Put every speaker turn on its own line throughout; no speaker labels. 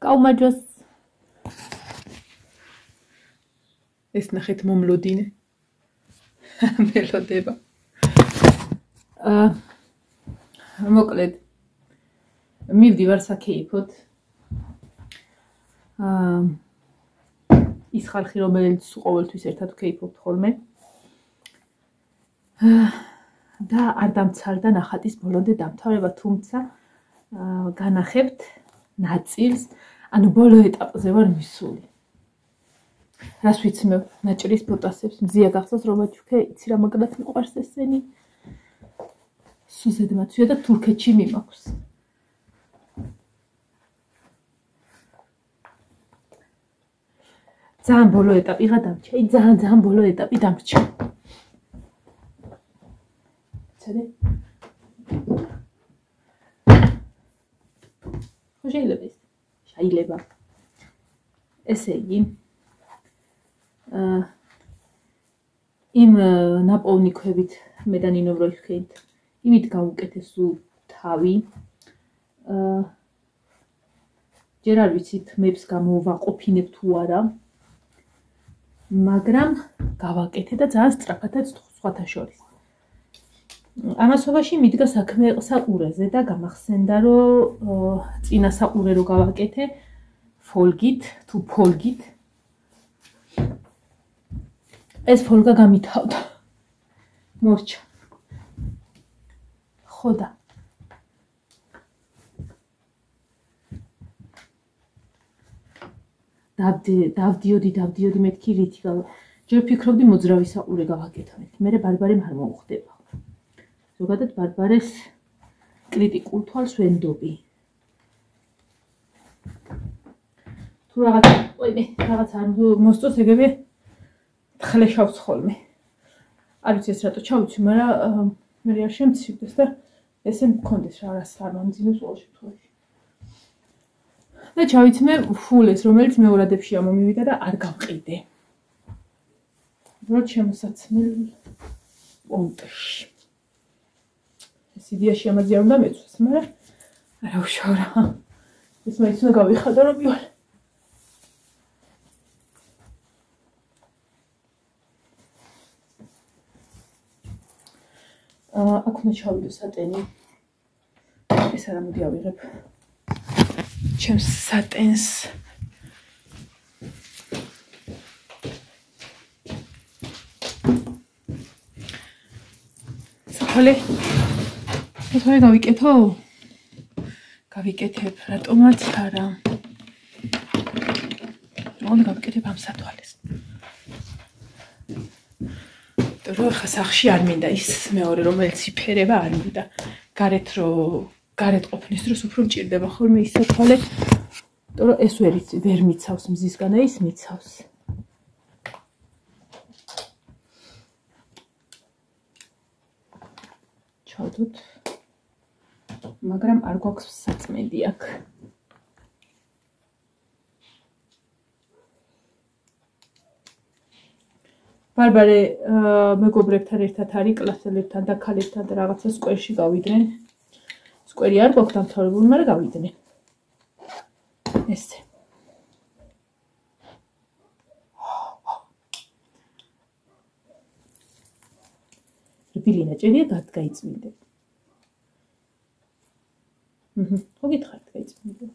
გაუმარჯოს. ეს ნახეთ მომლოდინე. მელოდება. მოკლედ მივდივარ საქეიფოდ. ის ხალხი, რომელიც ყოველთვის ერთად ვქეიფობთ ხოლმე. და არ დამცალდა ნახატის ბოლომდე დამთავრება, თუმცა განახებთ ნაწილს, ანუ ბოლო ეტაპზე ვარ მისული. რას ვიცმევ, ნაჭრის ბოტასებს, მზია გახსოვს რომაჩუქე, იცი რა მაგრად მიყვარს ესენი. სუზედ მათვია და თურქეთში მიმაქვს. ძალიან ბოლო ეტაპიღა დამრჩა, ძალიან ბოლო ეტაპი დამრჩა. ცადე? ხო შეიძლება ის? შეიძლება. ესე იგი, იმ ნაპოვნიქვებით მე და ნინო ვროიქით, იმით გავუკეთეს თავი. ჯერ არ ვიცით მებს გამოვაყოფინებ თუ არა. მაგრამ გავაკეთე და ძალიან სწრაფადაც სხვათა შორის. ამასობაში მიდგა საქმე საყურეზე და გამახსენდა, რომ წინა საყურე რო გავაკეთე ფოლგით თუ ფოლგით. ეს ფოლგა გამითავდა. მორჩა. ხოდა. დავდიოდი მეთქი რითი გავა. ჯერ ფიქრობდი მოძრავი საყურე გავაკეთოთ. მერე ბარბარემ არ მოუხდება. ზოგადად ბარბარეს კრიტიკულ თვალს ვენდობი. თუ რაღაც არ მოსწოს ეგები თხლეშავს ხოლმე. არ ვიცი ეს რატო ჩავიცი, მაგრამ მე არ შემცირდეს და ესე მქონდეს რა რას არ მომძინოს ყოველ შემთხვევაში. და ჩავიცმე ფულ ეს, რომელიც მეორადებში ამომივიდა და არ გავყიდე. უბრალოდ შემოსაცმელ პონტში. ეს იდეაში ამაზე არ უნდა მეცვას, მაგრამ არა უშავ რა. ეს მაინც უნდა გავიხადო რომ მივალ. აქ უნდა ჩავიდო სატენი. ეს არა მოდი ავიღებ. ჩემს სატენს. ხალე გავიკეთო? გავიკეთებ, რატომაც არა. რომ გავიკეთებ ამ სათვალეს. რო ხა სახში არ მინდა ის მეორე რომელიც იფერება არ მინდა. გარეთ ყოფნის დროს უფრო მჭირდება ხოლმე ის სათვალე. იმიტომ რომ ეს ვერ მიცავს მზისგან და ის მიცავს. ჩავდოთ. მაგრამ არ გვაქვს საწმენდი აქ. ბარბარე მეგობრებთან ერთად არის კლასელებთან და ქალებთან და რაღაცა სკვერში გავიდნენ. სკვერი არ გვაქვს დამთავრებული, მაგრამ გავიდნენ. ესე. რბილი ნაჭერია გაიწმინდე. ხო გითხარით გაიწმინდე.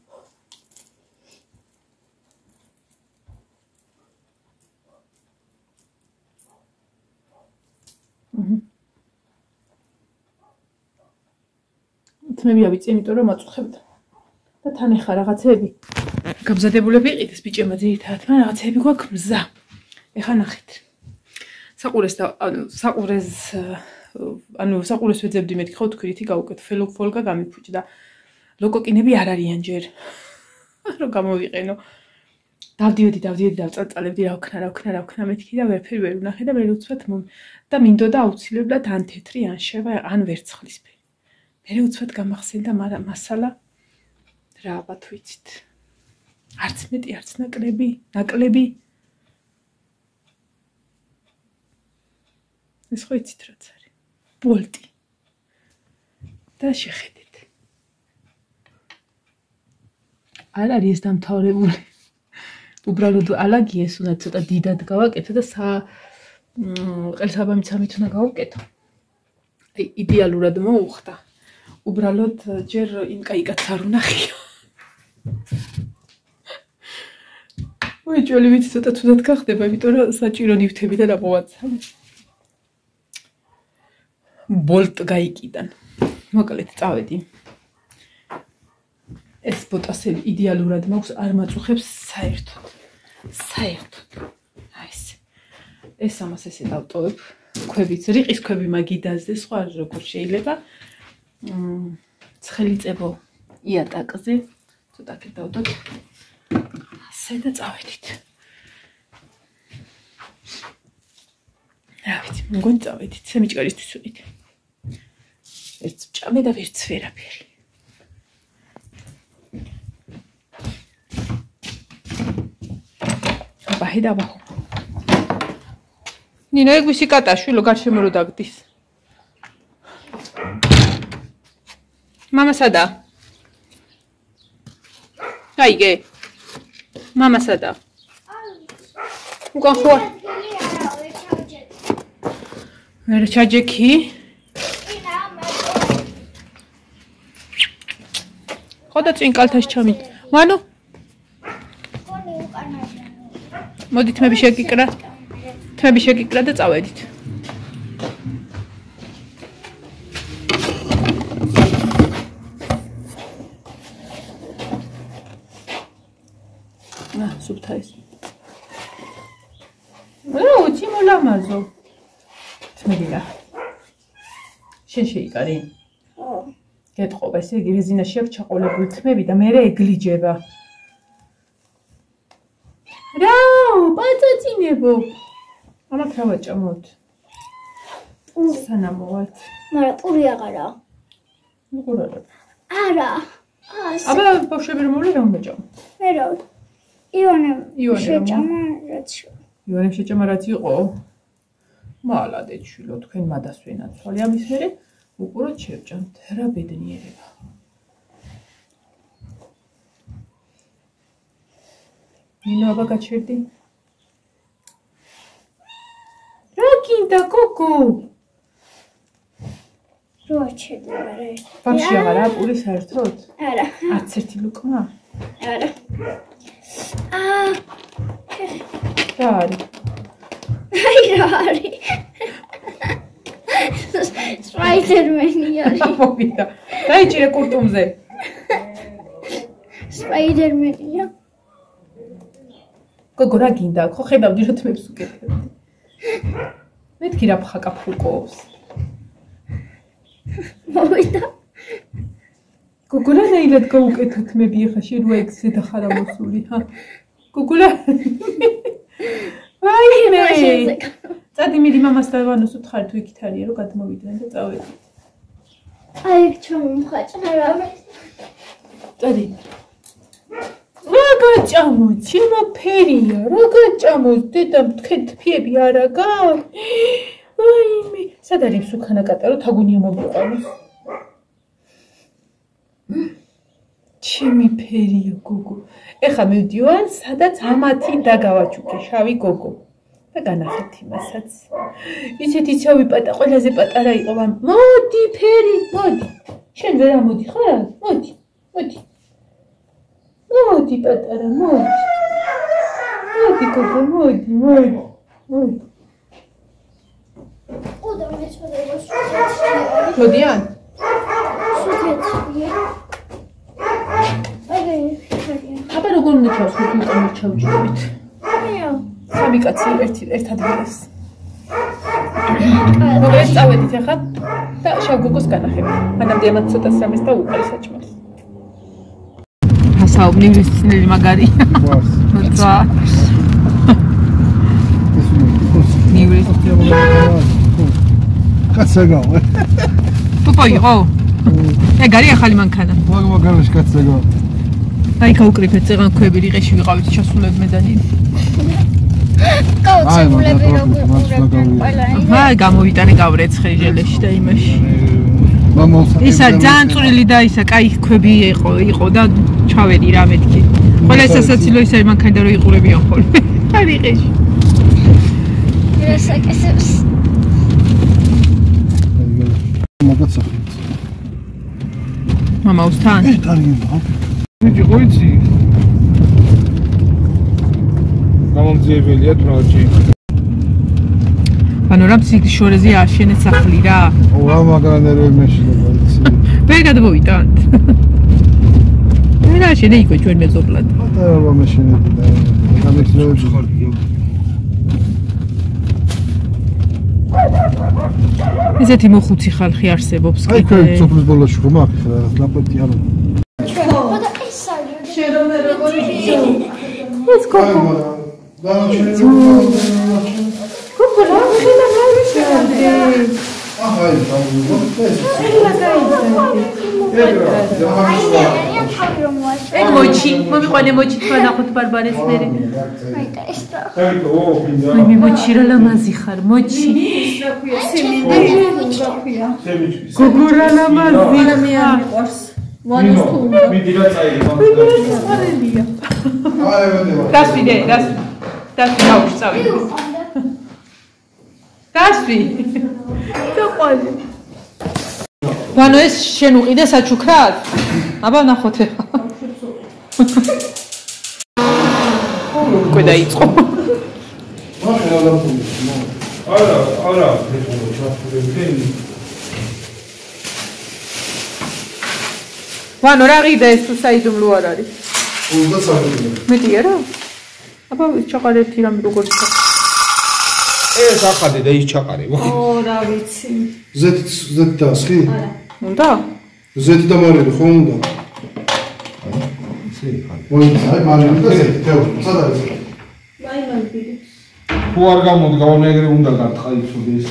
თმები ავიწე, იმიტომ რომ აწუხებდა. და თან ეხა რაღაცეები გამზადებულები იყიდეს ბიჭებმა ძირითადად, მაგრამ რაღაცეები გვაქვს მზა. ეხა ნახეთ. საყურეს ვეძებდი მეთქი ხო თქვი რითი გავუკეთე ფოლგა გამიფუჭდა. ლოკოკინები არ არიან ჯერ. რომ გამოვიყენო. დავდიოდი დავწალწალებდი რა ვქნა მეთქი და ვერაფერი ვერ ვნახე და მე უცბად და მინდოდა აუცილებლად ან თეთრი ან შევა ან ვერცხლისფერი. მე უცბად გამახსენდა მასალა რა ალბათ ვიცით. არც მეტი არც ნაკლები. ეს ხო იცით რაც არის. ბოლტი. და შეხედეთ. არ არის ეს დამთავრებული. უბრალოდ ალაგია ეს უნდა ცოტა დიდად გავაკეთო და ყელსაბამით სამით უნდა გავუკეთო. აი იდეალურად მოუხდა. უბრალოდ ჯერ იმ კაიკაც არ უნახია. უეჭველი ვიცი ცოტა თუდად გახდება, იმიტომ რომ საჭირო ნივთებიდან ამოვაცალე. ბოლტ გაიკიდან. მოკლედ წავედი. ეს ბოტასები იდეალურად მაქვს, არ მაწუხებს საერთოდ. საერთოდ. აი ეს. ეს ამას ესე დავტოვებ. ქვებიც, რიყის ქვები მაგიდაზე, სხვა როგორ შეიძლება. ცხელი წებო იატაკზე. ცოტა კიდევდოთ. ასე და წავედით. რა ვიცი, მგონი წავედით, სემიჭკარისთვის ვიყით. ერთ ჭამე და ვერც ვერაფერი. აბაჰედა ბახო. ნინო ეგ ვისი კატა შვილო გარშემო რო დაგდის. მამა სადა? აიგე. მამა სადა? უკან ხო? მე ჩაჯექი. ხოდა წინ კალთაში ჩამით. ვანო? მოდით თმები შეგიკრა. თმები შეგიკრა და წავედით. სუფთა ის. უჩი მოლამაზო. თმებია. შენ შეიკარი? გეტყობა, ესე იგი რეზინაში აქვს ჩაყოლებული თმები და მერე ეგლიჯება. რა, პაწაწინებო. ამათ რა ვაჭამოთ? სანამოვალთ.
მაგრამ პური აღარა.
უყურ არა.
არა.
აბა ბავშვები რომ მოვლე რა უნდა ჭამო?
მე რა. იონემ შეჭამა რაც.
იონემ შეჭამა რაც იყო? მალადე ჩვილო, თქვენ მადას ვენაცვალე. ამის მერე უყუროთ შევჭამთ. რა ბედნიერება. ნინო აბა გაჩერდი? რა გინდა გოგო?
რა ჩერდი არა.
ბავშვი აღარა პური საერთოდ?
არა.
არც ერთი ლუკმა?
არა.
რა არის?
აი რა არის? Spider-Man არის.
მოვიდა. დაიჭირე კურტუმზე.
Spider-Man-ია.
გოგო რა გინდა? ხო ხედავდი რომ თმებს უკეთებდი. მეთქი რა ფხაკა ფულკოს.
მოვიდა.
გოგო რა ნაირად გაუკეთო თმები ახლა შენ რა ეგ ზედა ხარ ამოსული, ჰა? გოგო რა ვაიმე. წადი მიდი მამას და ვანოს უთხარი თუ იქით არის რომ გადმოვიდნენ და წავედით.
აი ჩამომხაჭა რამე.
წადი. რა გაჭამო, ჩემო ფერია, რა გაჭამო, დედა თქვენ თფიები არა გაქვს? ვაიმე, სად არის სუქანა კატარო თაგუნია მოგიყვანოს? ჩემი ფერია გოგო. ეხა მივდივარ, სადაც ამათი დაგავაჩუქე შავი გოგო. და განახეთ იმასაც. ისეთი ცევი ყველაზე პატარა იყო მამ. მოდი ფერი, მოდი. შენ ვერ ამოდი ხარ? მოდი, მოდი. მოდი პატარა, მოდი. მოდი გოგო, მოდი, მოდი. მოდი.
ოდა მეცოდება სულ.
მოდიან?
სულ.
აბა როგორ უნდა ჩავს მოკლედ ჩავჭირებით? სამი კაცი ერთ ადგილას. მოგეთ წავედით ახლა და შავ გოგოს განახებით. მანამდე ამათ ცოტას რამეს და უყარი საჭმელს. ასაობ ნივისწინელი მაგარი. მოწვა. ნივისწინელი.
კაცაგავ.
პოპო იყო? ეგარი ახალი მანქანა.
მაგარაში კაცაგავ.
აი გაუკრიფეთ წეღან ქვები რიყეში ვიყავით ჩასულებ მედანი.
გაუცემულები როგორ ყველა
მა გამოვიტანე გავრეცხე ჟელეში და იმაში.
მამალს
ისა ძალიან წვრილი და ისა კაი ქვები იყო და ჩავედი რა მეთქი. ყველა სასაცილო ის არის მანქანა და რო იყურებიან ხოლმე. არიყეში.
რასაკეთებს?
მაგაცახეთ.
მამაოსთან?
ტარგება. ვიჭი ყოიცი. გამომძიებელია თრაჭი.
ანუ რა ფსიქის შორეზე აშენეთ სახლი რა.
რა მაგრანერები მეშინება იცი.
ვერ გადმოვიტანთ. რა შენე იქო ჩვენ მეზობლად.
პატარა მეშინები და გამეცნიერები.
ესეთი მოხუცი ხალხი არსებობს
აი ჩვენ სოფლის ბოლოში ხომ აქ რა ლაპტოპი არ უნდა.
ხოდა ეს არის.
შერომე როგორი
ეს კოკო. კოკო რა ხილა გავიშალე.
აი დავუგოთ
ეგ მოჩი მომიყვანე მოჩი თქვა ნახოთ ბარბარეს მერე
აი და ეს რა.
აი მე მოჩი რა ლამაზი ხარ მოჩი გოგო რა ლამაზი
არა მე არ მიყვარს ვანოს თუ უნდა
მიდი რა წაიღე
დასვიდე დაუშწავი დასვი დაყვალი ვანო ეს შენ უყიდე საჩუქრად აბა ნახოთ უკვე დაიწყო
არა
ვანო რა ყიდა ეს თუ საიდუმლო არ არის
30
მეტი არა აბა ჩაყარეთი რამე როგორ ხარ
ეს ახადე და ის ჩაყარე
ო რა ვიცი
ზეთ დასხი
უნდა
ზეთი და მარილი ხომ უნდა აი მარილი და ზეთი თეო სად არის
აი მაგირი
თუ არ გამოდგა ეგრე უნდა გარტყა იცოდე ეს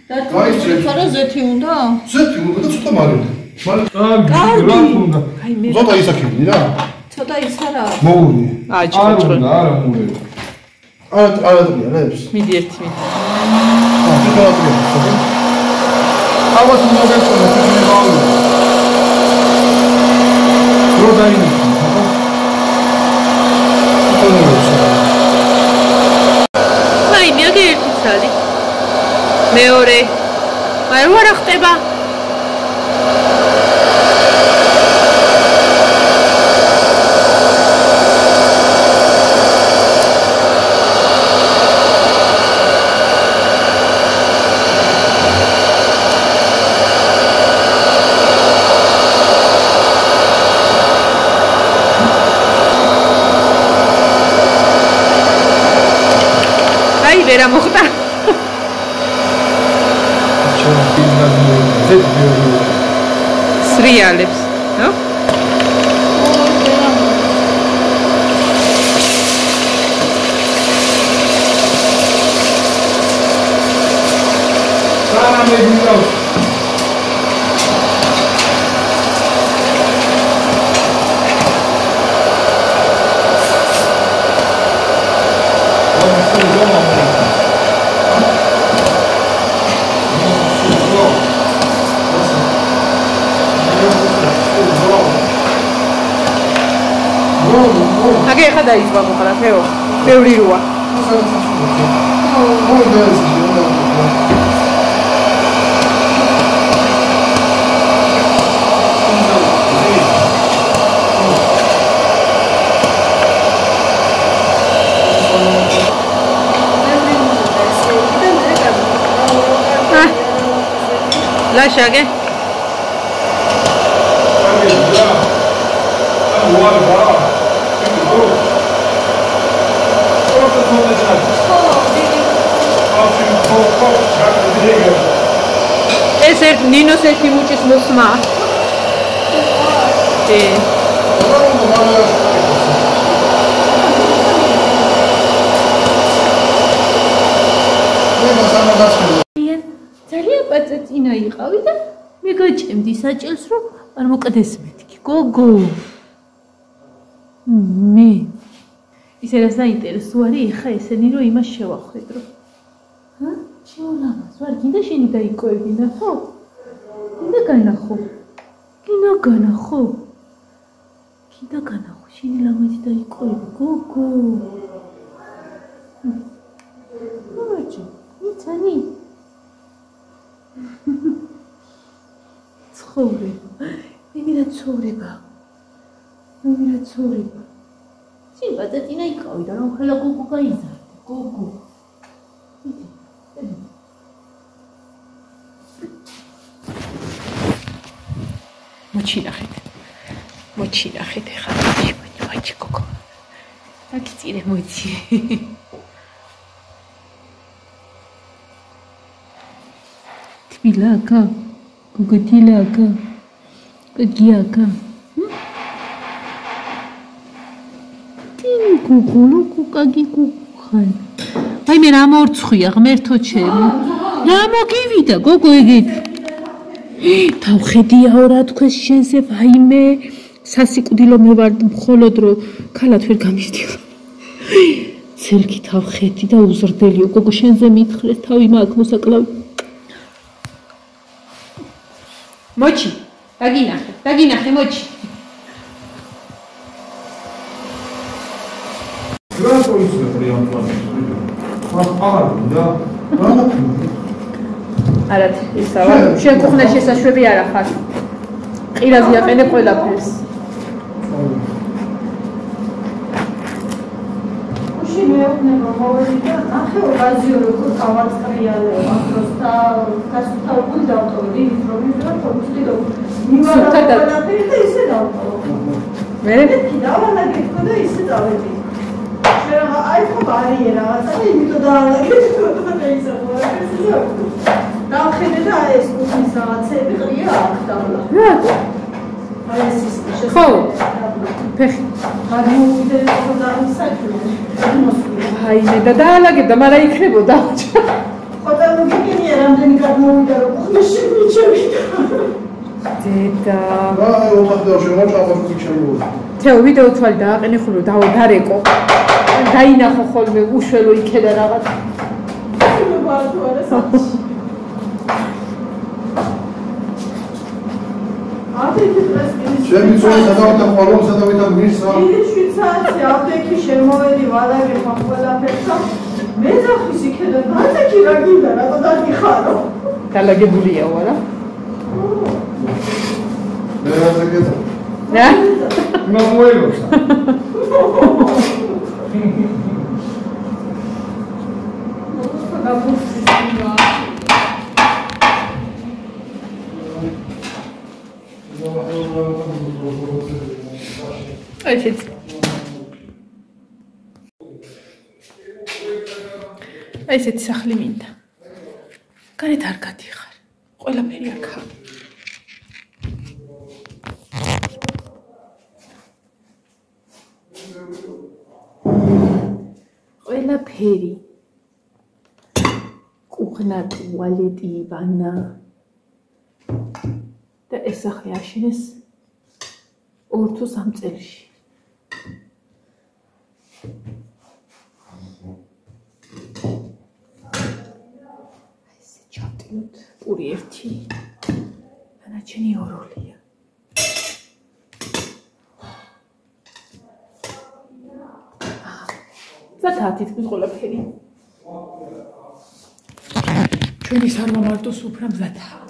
და თვითონ ზეთი უნდა
ზეთი უნდა და ცოტა მარილი
კარგი რა უნდა
აი მე
ზოთა ისაკები რა
ცოტა ის არა
მოული
აი ჩხოჭრო
არა მოული
არა რა ეს
მიდი ერთი მიდი
აბა თუ მოგეწონა თქვენი ბავშვი რო დაინი
აი მე ერთი ცალი მეორე აი რა ხტება ვერა მოხდა სრიალებს ნო
არა მე გინდავს
აგე ხა დაიწყო მოხარა თეო ბევრი როა ლაშაგე ეს ნინოს ერთი მუჭის მოსმა ძალიან პაწეწინა იყავი და მე გაჭემდი საჭელს რომ არ მოკლდეს მეთქი გოგო მე ისე რა საინტერესო არის ეხა ესენი რომ იმას შევახვედრო შეულამაზ ვარ გინდა შენი დაიკოებინა ხო? გინდა განახო შიდა განახო, შენი ლამაზი და იყოები, გოგო. მოიჭი, იცანი. ცხოვრება. მერა ცხოვრება. მერა ცხოვრება. შენ ბატატინა იყავი და რომ ხელა გოგო გაიზარდე, გოგო. მოჩინახეთ ახლა მოიჭი გოგო. აკიწირე მოიცი. თბილაკა, გოგო თილაკა, გოგიაკა. ტინ გოგო, კაგი გოგო. აი მე რა მორცხვია ღმერთო ჩემო. რა მოგივიდა გოგო ეგეთ? თავხედია რა თქოს შენზე ვაიმე სასიკვდილო მე ვარ მხოლოდ რო ქალად ვერ გამისდიხარ. ცელკი თავხედი და უზრდელიო გოგო შენზე მითხრეს თავი მაგ მოსაკლავი. მოჩი, დაგინახე მოჩი.
რა პოლიცია პრიამპლანი? და
არათ ისავა შენ კუხნა შესაშვები არ ახარ ყირაზე აყენე ყველაფერს
უში მეუბნება მოვიდა ახლა გაზიო როგორ გავაწყრიალებ ახლოს და გასუთა უკვე დავტოვე ის რომ ვიზრა პროდუქტი და მივარ ყველაფერი და ისე დავტოვე
მე
დავანაგებ და ისე დავედი აი ხო ბარიე რაღაცა იმიტომ დაალაგეთ და ისე მოაქვს დავხედე და ეს კუხნის რაღაცები ყრია აქ დავლა.
რა?
აი ეს ის
ხო. ფეხი.
გადმოვიდე და დამისაჭრე.
აი მე და დაალაგებ და მაგრამ იქნებოდა.
ხოდა მოგიგენია რამდენი გადმოვიდა რომ კუხნში მიჩევიდა.
დედა.
აი ოთახდა შემოჭამა მიჩემო.
თეო ვიდეო თვალი დააყენე ხოლმე დარეკო. დაინახო ხოლმე უშველო იქედა რაღაც.
ვართ არა საჩი.
ჩემი ძველი სადავეთა ხოლმე სადავეთა მისა.
დიდი შვიცარია აპტეკი შემოვედი ვადაგებ ამ ყველაფერს და მეძახის იქიდან ბაზაკი რა გინდა რატო დაგიხარო?
დალაგებულია არა?
მე რა გეტყვი?
რა?
მოუელოცა.
აი შეც. აი ესეთი სახლი მინდა. გარეთ არ გადიხარ. ყველაფერი აქაა. ყველაფერი. კუხნა, ტუალეტი, ვანა. და ეს სახლი აშენეს 2 თუ 3 წელში. ესე ჩავტინოთ პური 1 დანარჩენი 2-ია. ზათა თითქმის ყველაფერი. ჩვენი სარვა მარტო სუფრა მზადაა.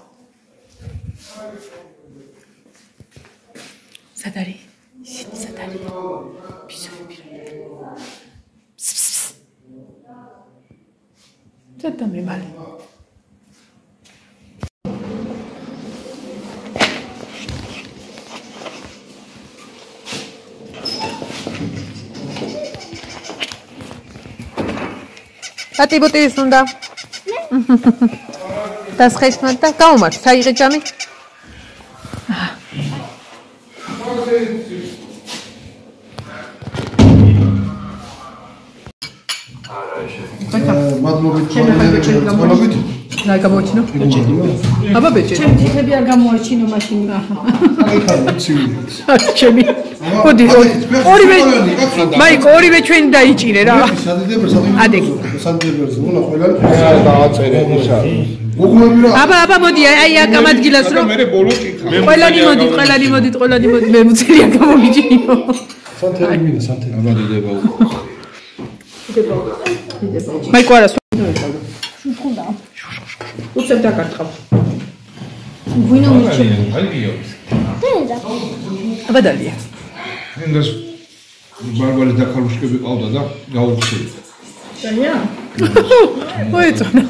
სადარი ისინი სადარი პისოები ზათა მე მალე ატიბუტის უნდა დასხეშმად და გაუმართ საიღე ჯამი
მადლობით.
რა გამოჩინო? აბა ბეჭედი.
ჩემ თითები არ გამოაჩინო მაშინ.
აი ხარ ცივი.
ჩემი. მოდი ორივე მაიკ ორივე ჩვენ დაიჭირე რა.
სადიდებ სადიდებ.
ადეგი.
სადიდებ ზონა ყველა
დააწერე ისა.
უგულები რა.
აბა მოდი აი აქ ამ ადგილას რომ
მე ბოლოს კითხა.
ყველანი მოდით მე მუცელია გამომიჯინო.
სანთელი მინდა სანთელი.
აბა დედება.
მაიკო არა უცებ დაკართხავ.
გვინო მიჩი.
აიო.
დედა.
აბა დალია.
ენდას ბარბალე დაკარუშკები ყავდა და გაუხსნით.
მოეწონა.